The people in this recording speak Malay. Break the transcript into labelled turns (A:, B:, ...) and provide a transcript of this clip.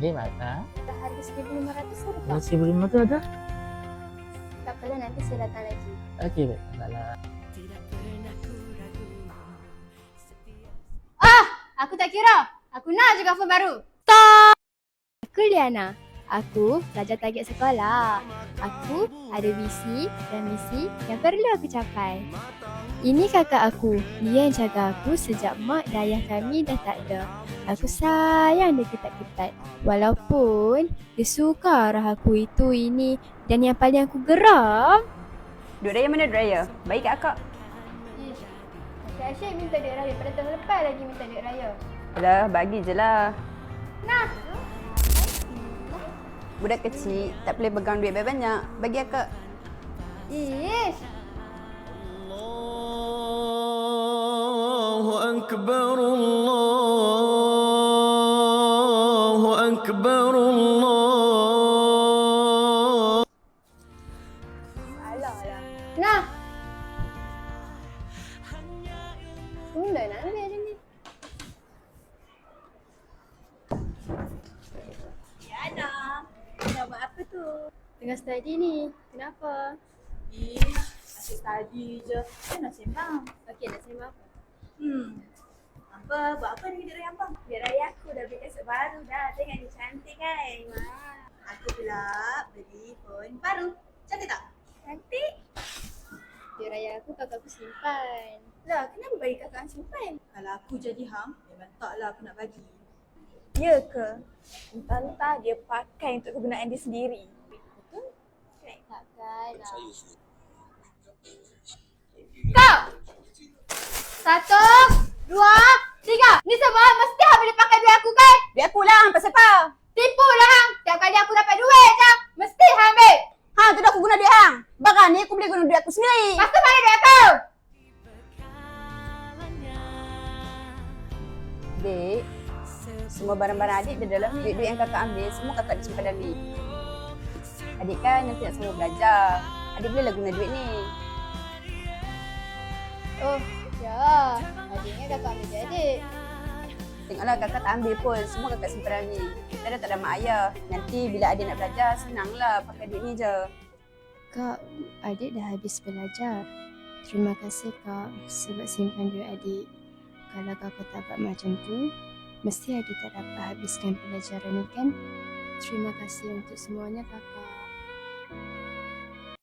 A: Di mana?
B: Harga 1,500 ada tak?
A: Masih belum tu ada?
B: Tak apalah, nanti saya datang lagi.
A: Okey, baik. Taklah.
B: Aku tak kira. Aku nak juga phone baru. Aku Liana. Aku pelajar target sekolah. Aku ada visi dan misi yang perlu aku capai. Ini kakak aku. Dia yang jaga aku sejak mak dan ayah kami dah tak ada. Aku sayang dia ketat-ketat. Walaupun dia suka arah aku itu, ini. Dan yang paling aku geram.
C: Duit raya mana duit raya? Baik kat akak.
B: Cik Asyik minta duit raya. Pada tahun lepas lagi minta duit raya.
C: Alah, bagi je lah.
B: Nah.
C: Budak kecil tak boleh pegang duit banyak. Bagi akak.
B: Ish.
D: الله أكبر الله أكبر الله.
B: Alah. Nah. Mula nak ambil macam ni.
E: Yana, nak buat apa tu?
B: Tengah study ni. Kenapa?
E: Asyik study je. Kan nak sembang.
B: Okey, nak sembang apa?
E: Apa? Buat apa dengan duit raya abang? Duit raya aku dah beli kasut baru dah. Tengok dia cantik kan? Aku pula beli phone baru. Cantik tak? Cantik.
B: Duit raya aku kakak aku simpan.
E: Lah, kenapa bagi kakak simpan? Kalau aku jadi hang, memang taklah aku nak bagi. Ya ke? Entah-entah dia pakai untuk kegunaan dia sendiri. Betul? Kan?
B: Takkan lah. Kau! 1, 2, 3. Ni semua mesti hang boleh pakai duit aku kan?
C: Duit aku lah, pasal apa?
B: Tipu lah hang. Tiap kali aku dapat duit je, mesti hang ambil.
C: Hang tu dah aku guna duit hang. Barang ni aku boleh guna duit aku sendiri.
B: Lepas tu mana duit aku?
C: Dek, semua barang-barang adik di dalam duit-duit yang kakak ambil, semua kakak disimpan dalam ni. Adik kan nanti nak semua belajar. Adik bolehlah guna duit ni.
B: Oh, ya. Adiknya kakak ambil je adik.
C: Tengoklah kakak tak ambil pun, semua kakak simpan dalam ni. Kita dah tak ada mak ayah. Nanti bila adik nak belajar, senanglah pakai duit ni je.
B: Kak, adik dah habis belajar. Terima kasih Kak sebab simpan duit adik. Kalau kakak tak buat macam tu, mesti adik tak dapat habiskan pelajaran ni kan? Terima kasih untuk semuanya kakak.